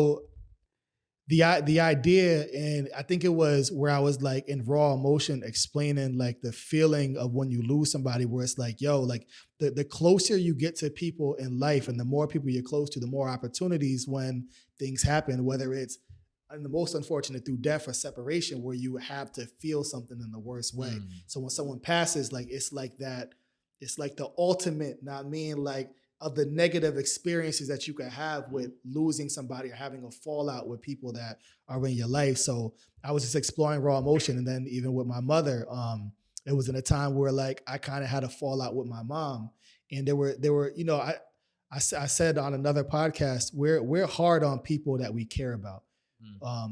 so the idea, and I think it was where I was like in raw emotion explaining like the feeling of when you lose somebody, where it's like, yo, like the closer you get to people in life and the more people you're close to, the more opportunities when things happen, whether it's and the most unfortunate through death or separation, where you have to feel something in the worst way. So when someone passes, like it's like that, it's like the ultimate, not mean like of the negative experiences that you can have with losing somebody or having a fallout with people that are in your life. So I was just exploring raw emotion. And then even with my mother, it was in a time where like I kind of had a fallout with my mom. And there were, you know, I said on another podcast, we're hard on people that we care about.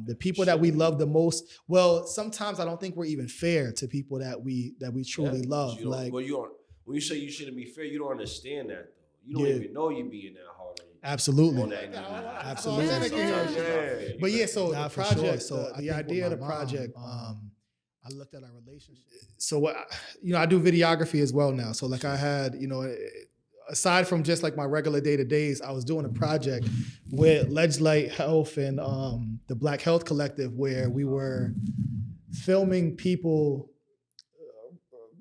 The people that we love the most. Well, sometimes I don't think we're even fair to people that we truly love. Like, when you say you shouldn't be fair, you don't understand that though. You don't even know you're being that hard on you. Absolutely. Absolutely. But yeah, so the project, so the idea of the project, I looked at our relationship. So what, you know, I do videography as well now. So like I had, you know, aside from just like my regular day-to-days, I was doing a project with Legislate Health and the Black Health Collective, where we were filming people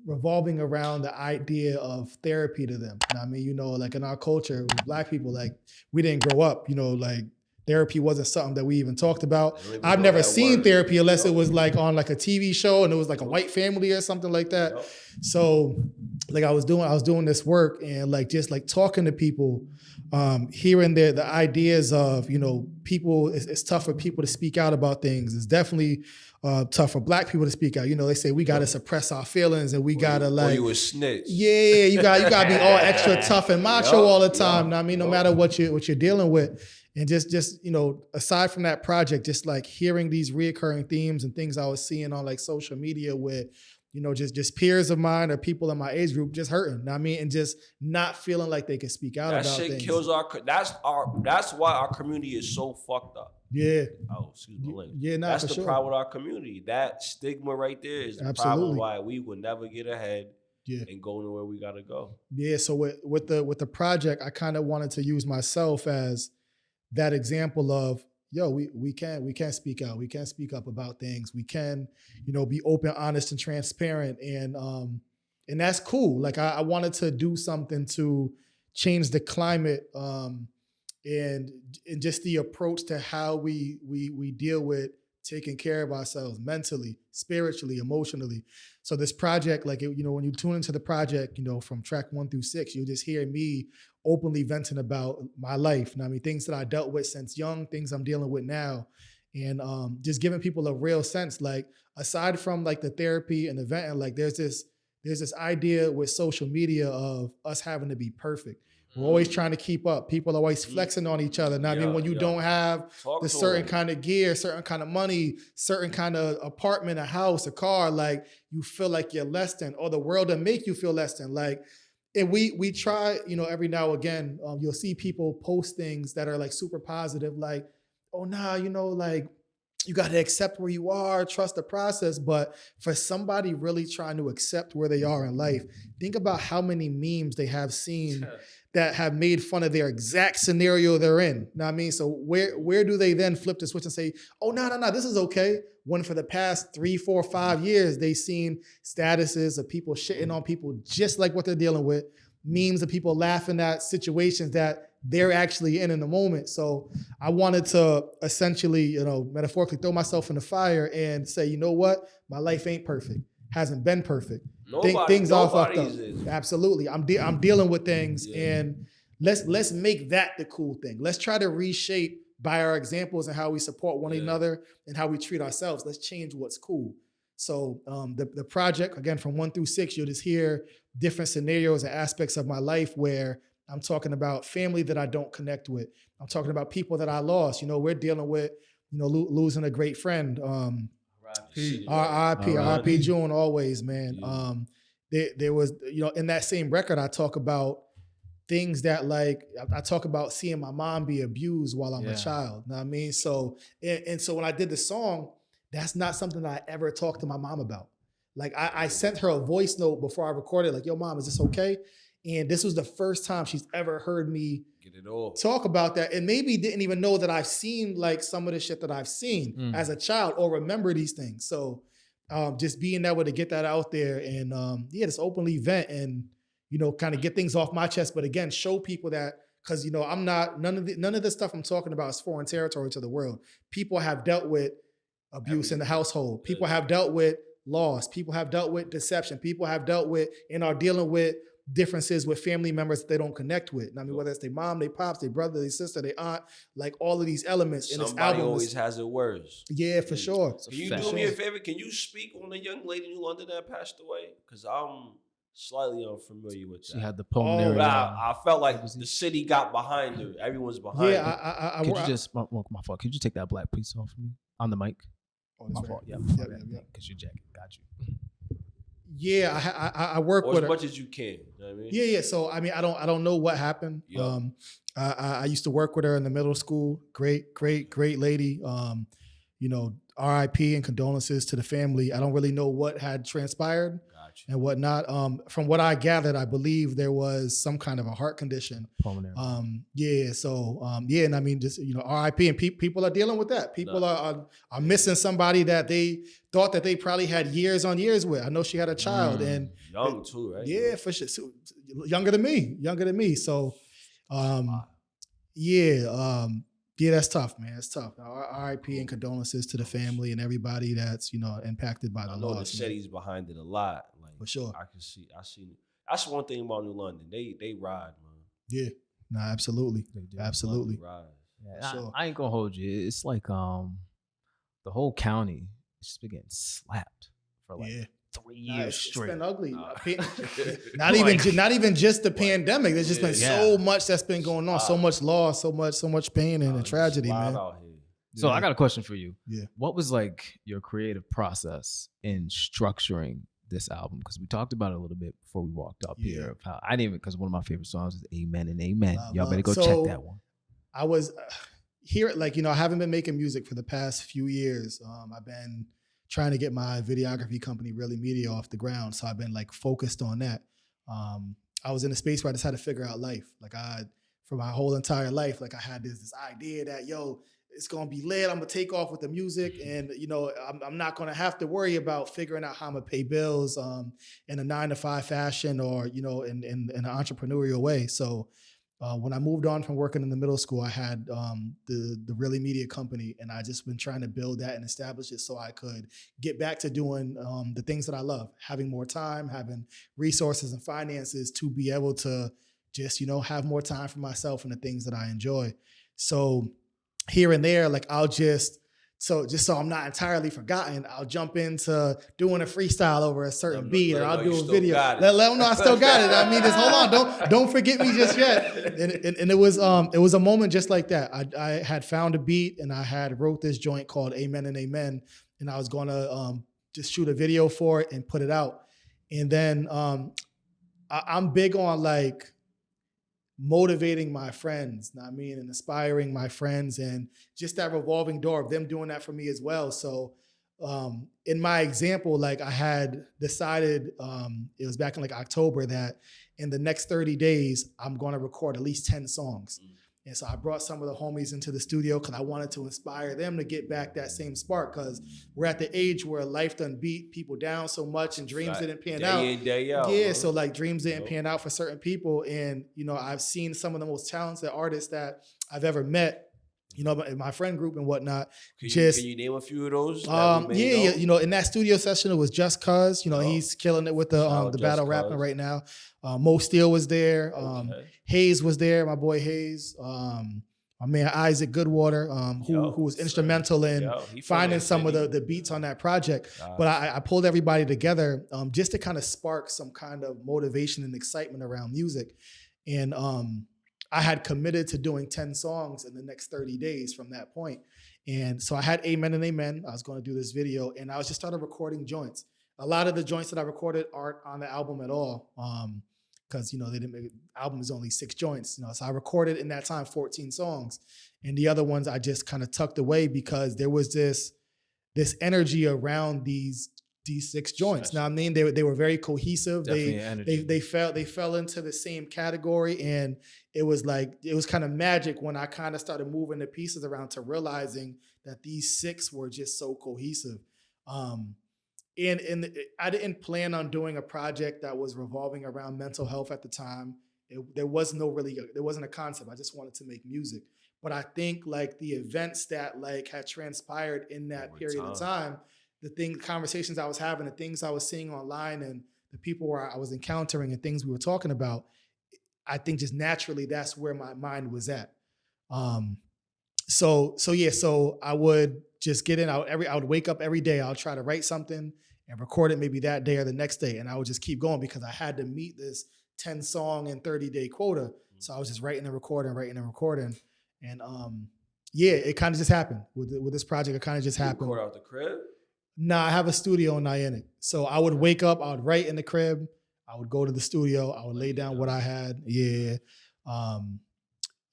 revolving around the idea of therapy to them. And I mean, you know, like in our culture, with Black people, like we didn't grow up, you know, like therapy wasn't something that we even talked about. I've never seen therapy unless it was like on like a TV show and it was like a white family or something like that. So like I was doing this work and like just like talking to people, hearing the ideas of, you know, people, it's tough for people to speak out about things. It's definitely tough for Black people to speak out. You know, they say we got to suppress our feelings and we got to like, you a snitch. Yeah, you got to be all extra tough and macho all the time. I mean, no matter what you're dealing with. And just, you know, aside from that project, just like hearing these reoccurring themes and things I was seeing on like social media with, you know, just peers of mine or people in my age group just hurting. I mean, and just not feeling like they can speak out about things. That shit kills that's why our community is so fucked up. Yeah. Oh, excuse my language. Yeah, that's the problem with our community. That stigma right there is the problem why we will never get ahead and go to where we gotta go. Yeah. So with the project, I kind of wanted to use myself as that example of, yo, we can speak out. We can speak up about things. We can, you know, be open, honest, and transparent. And that's cool. Like I wanted to do something to change the climate and just the approach to how we deal with taking care of ourselves mentally, spiritually, emotionally. So this project, like, you know, when you tune into the project, you know, from track 1 through 6, you'll just hear me openly venting about my life. And I mean, things that I dealt with since young, things I'm dealing with now. And just giving people a real sense, like aside from like the therapy and the venting, like there's this idea with social media of us having to be perfect. We're always trying to keep up. People are always flexing on each other. Now, I mean, when you don't have the certain kind of gear, certain kind of money, certain kind of apartment, a house, a car, like you feel like you're less than, or the world will make you feel less than. Like, and we try, you know, every now and again, you'll see people post things that are like super positive, like, oh, nah, you know, like you got to accept where you are, trust the process. But for somebody really trying to accept where they are in life, think about how many memes they have seen that have made fun of their exact scenario they're in. Know what I mean? So where do they then flip the switch and say, oh, no, this is okay? When for the past 3, 4, 5 years, they've seen statuses of people shitting on people just like what they're dealing with, memes of people laughing at situations that they're actually in the moment. So I wanted to essentially, you know, metaphorically throw myself in the fire and say, you know what? My life ain't perfect. Hasn't been perfect. Things all fucked up. Absolutely. I'm dealing with things, and let's make that the cool thing. Let's try to reshape by our examples and how we support one another and how we treat ourselves. Let's change what's cool. So the project, again, from 1 through 6, you'll just hear different scenarios and aspects of my life where I'm talking about family that I don't connect with. I'm talking about people that I lost. You know, we're dealing with, you know, losing a great friend. R.I.P. June always, man. There was, you know, in that same record, I talk about things that like, I talk about seeing my mom be abused while I'm a child. You know what I mean? So, and so when I did the song, that's not something that I ever talked to my mom about. Like I sent her a voice note before I recorded, like, yo, mom, is this okay? And this was the first time she's ever heard me get it all talk about that, and maybe didn't even know that I've seen like some of the shit that I've seen as a child or remember these things. So just being able to get that out there and just openly vent and, you know, kind of get things off my chest. But again, show people that, because, you know, I'm not, none of the stuff I'm talking about is foreign territory to the world. People have dealt with abuse in the household. People have dealt with loss. People have dealt with deception. People have dealt with and are dealing with differences with family members that they don't connect with. I mean, whether it's their mom, their pops, their brother, their sister, their aunt, like all of these elements. Somebody in this album always has it worse. Yeah, for sure. Can you do me a favor? Can you speak on the young lady in New London that passed away? Because I'm slightly unfamiliar with that. She had the pulmonary. I felt like the city got behind her. Everyone's behind her. Could you just, my fault, could you take that black piece off of me on the mic? My fault. Yeah. Because your jacket got you. Yeah, I work with her as much as you can. You know what I mean? Yeah. So I mean, I don't know what happened. Yep. I used to work with her in the middle school. Great lady. You know, R.I.P. and condolences to the family. I don't really know what had transpired and whatnot. From what I gathered, I believe there was some kind of a heart condition. Pulmonary. Yeah. So and I mean, just, you know, R.I.P. and people are dealing with that. People are missing somebody that they thought that they probably had years on years with. I know she had a child and young too, right? Yeah, for sure. So, younger than me. So, yeah, that's tough, man. It's tough. R.I.P. and condolences to the family and everybody that's, you know, impacted by the loss. I know the city's behind it a lot. Like, for sure. I see it. That's one thing about New London. They ride, man. Yeah. No, absolutely. Absolutely. Yeah, sure. I ain't gonna hold you. It's like the whole county is just been getting slapped for like 3 years straight. It's been ugly. Not even just the pandemic. There's just been so much that's been going on. So much loss, so much pain and tragedy, man. So I got a question for you. Yeah. What was like your creative process in structuring this album? Because we talked about it a little bit before we walked up here. Of how I didn't even, because one of my favorite songs is Amen and Amen. Y'all better go check that one. I was here, like, you know, I haven't been making music for the past few years. I've been trying to get my videography company, Really Media, off the ground. So I've been like focused on that. I was in a space where I just had to figure out life. Like for my whole entire life, like I had this idea that, yo, it's going to be lit. I'm going to take off with the music. And, you know, I'm not going to have to worry about figuring out how I'm going to pay bills in a 9-to-5 fashion or, you know, in an entrepreneurial way. So when I moved on from working in the middle school, I had the Really Media company, and I just been trying to build that and establish it so I could get back to doing the things that I love, having more time, having resources and finances to be able to just, you know, have more time for myself and the things that I enjoy. So here and there, like so I'm not entirely forgotten, I'll jump into doing a freestyle over a certain beat, or I'll do a video. Let them know I still got it. I mean, just hold on, don't forget me just yet. And it was a moment just like that. I had found a beat and I had wrote this joint called Amen and Amen, and I was gonna just shoot a video for it and put it out. And then I'm big on like motivating my friends, and inspiring my friends, and just that revolving door of them doing that for me as well. So in my example, like I had decided, it was back in like October, that in the next 30 days, I'm going to record at least 10 songs. And so I brought some of the homies into the studio because I wanted to inspire them to get back that same spark, because we're at the age where life done beat people down so much and dreams didn't pan out. Day in, day out. Yeah, so like dreams didn't pan out for certain people. And, you know, I've seen some of the most talented artists that I've ever met, you know, in my friend group and whatnot. Can you name a few of those? Yeah, you know, in that studio session, it was Just Cuz, you know, he's killing it with the battle rapping right now. Mo Steele was there. Hayes was there, my boy Hayes. My man Isaac Goodwater, who was instrumental in finding some of the beats on that project. But I pulled everybody together just to kind of spark some kind of motivation and excitement around music. And I had committed to doing 10 songs in the next 30 days from that point. And so I had Amen and Amen. I was going to do this video, and I was just started recording joints. A lot of the joints that I recorded aren't on the album at all. Because, you know, they didn't make album is only 6 joints, you know. So I recorded in that time 14 songs. And the other ones I just kind of tucked away because there was this energy around these these 6 joints. Now, I mean, they were very cohesive. They fell into the same category, and it was kind of magic when I kind of started moving the pieces around to realizing that these 6 were just so cohesive. And I didn't plan on doing a project that was revolving around mental health at the time. There wasn't a concept. I just wanted to make music. But I think like the events that like had transpired in that period of time, conversations I was having, the things I was seeing online, and the people I was encountering and things we were talking about, I think just naturally that's where my mind was at. So I would just get in. I would wake up every day. I'll try to write something and record it maybe that day or the next day, and I would just keep going because I had to meet this 10-song and 30-day quota. So I was just writing and recording. And it kind of just happened with this project. It kind of just happened. Record out the crib? Nah, I have a studio in Niantic. So I would wake up, I would write in the crib, I would go to the studio, I would lay down what I had. Yeah.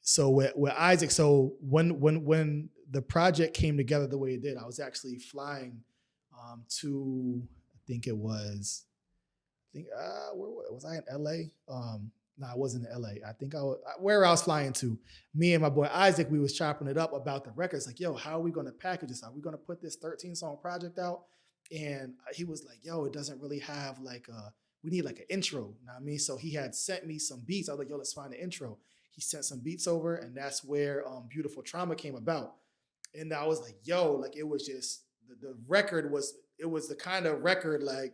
So with Isaac, so when the project came together the way it did, I was actually flying to, where was I in LA? No, I wasn't in LA. I think where I was flying to. Me and my boy Isaac, we was chopping it up about the records. Like, yo, how are we going to package this? Are we going to put this 13-song project out? And he was like, yo, it doesn't really have we need like an intro. You know what I mean? So he had sent me some beats. I was like, yo, let's find an intro. He sent some beats over, and that's where Beautiful Trauma came about. And I was like, yo, like it was just, the record was the kind of record like,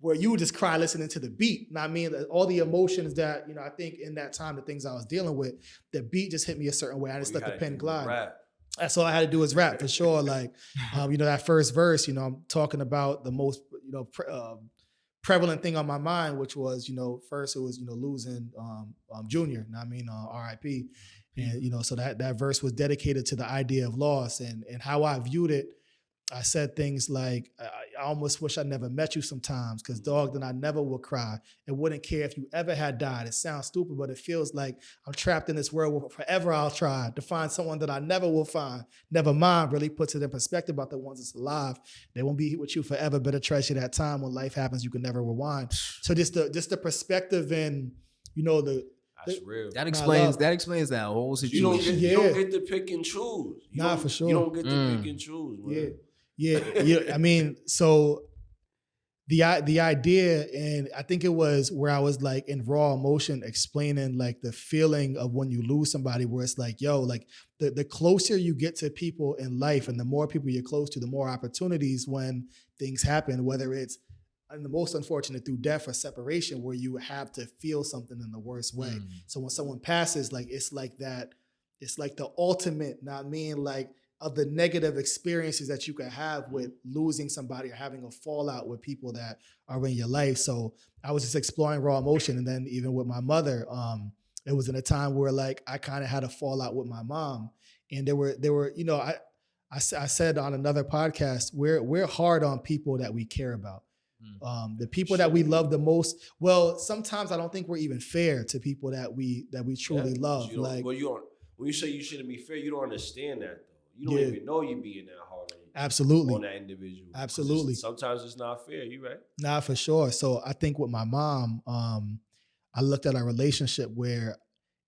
where you would just cry listening to the beat. And I mean, all the emotions that, I think in that time, the things I was dealing with, the beat just hit me a certain way. I just let the pen glide. Rap. That's all I had to do was rap for sure. Like, that first verse, I'm talking about the most, prevalent thing on my mind, which was, first it was, losing Junior, RIP. And, so that verse was dedicated to the idea of loss and how I viewed it. I said things like, I almost wish I never met you sometimes because, dog, then I never would cry and wouldn't care if you ever had died. It sounds stupid, but it feels like I'm trapped in this world where forever I'll try to find someone that I never will find. Never mind really puts it in perspective about the ones that's alive. They won't be with you forever. Better treasure that time when life happens. You can never rewind. So just the perspective and, that's real. That explains that whole situation. You don't get to pick and choose. For sure. You don't get to pick and choose, man. Yeah. I mean, so the idea, and I think it was where I was like in raw emotion explaining like the feeling of when you lose somebody, where it's like, yo, like the closer you get to people in life and the more people you're close to, the more opportunities when things happen, whether it's, and the most unfortunate, through death or separation, where you have to feel something in the worst way. So when someone passes, like it's like the ultimate, like of the negative experiences that you can have with losing somebody or having a fallout with people that are in your life. So I was just exploring raw emotion. And then even with my mother, it was in a time where like I kind of had a fallout with my mom. And there were, I said on another podcast, we're hard on people that we care about. The people that we love the most. Well, sometimes I don't think we're even fair to people that we truly love. When you say you shouldn't be fair, you don't understand that though. You don't even know you're being that hard on that individual. Absolutely. Sometimes it's not fair. You right? Nah, for sure. So I think with my mom, I looked at our relationship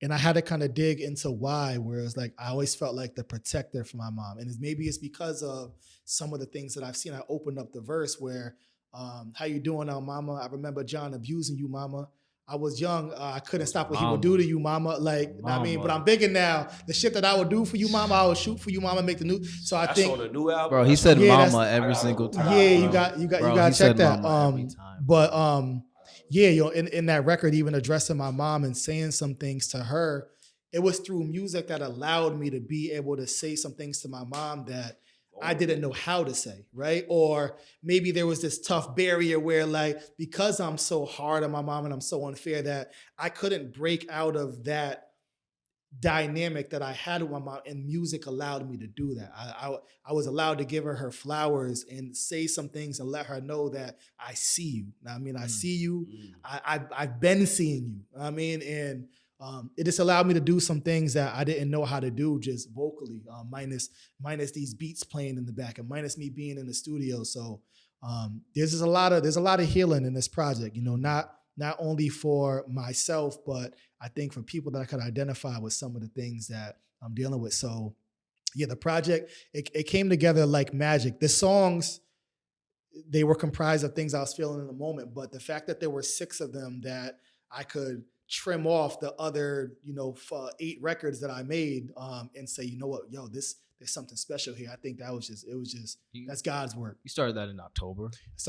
and I had to kind of dig into why, where it's like I always felt like the protector for my mom. And maybe it's because of some of the things that I've seen. I opened up the verse where, how you doing now, mama? I remember John abusing you, mama. I was young. I couldn't stop what he would do to you, mama. Like, mama. I mean, but I'm bigger now. The shit that I would do for you, mama, I would shoot for you, mama, make the new. So I think on the new album. Bro, he said mama every single time. Yeah, you got to check that. In that record, even addressing my mom and saying some things to her, it was through music that allowed me to be able to say some things to my mom that I didn't know how to say, right? Or maybe there was this tough barrier where like, because I'm so hard on my mom and I'm so unfair that I couldn't break out of that dynamic that I had with my mom, and music allowed me to do that. I was allowed to give her flowers and say some things and let her know that I see you. I see you. I've been seeing you. And it just allowed me to do some things that I didn't know how to do just vocally, minus these beats playing in the back and minus me being in the studio. So There's a lot of healing in this project, not only for myself, but I think for people that I could identify with some of the things that I'm dealing with. So yeah, the project, it came together like magic. The songs, they were comprised of things I was feeling in the moment, but the fact that there were 6 of them that I could trim off the other, 8 records that I made, and say, you know what, there's something special here. I think it was just that's God's work. You started that in October.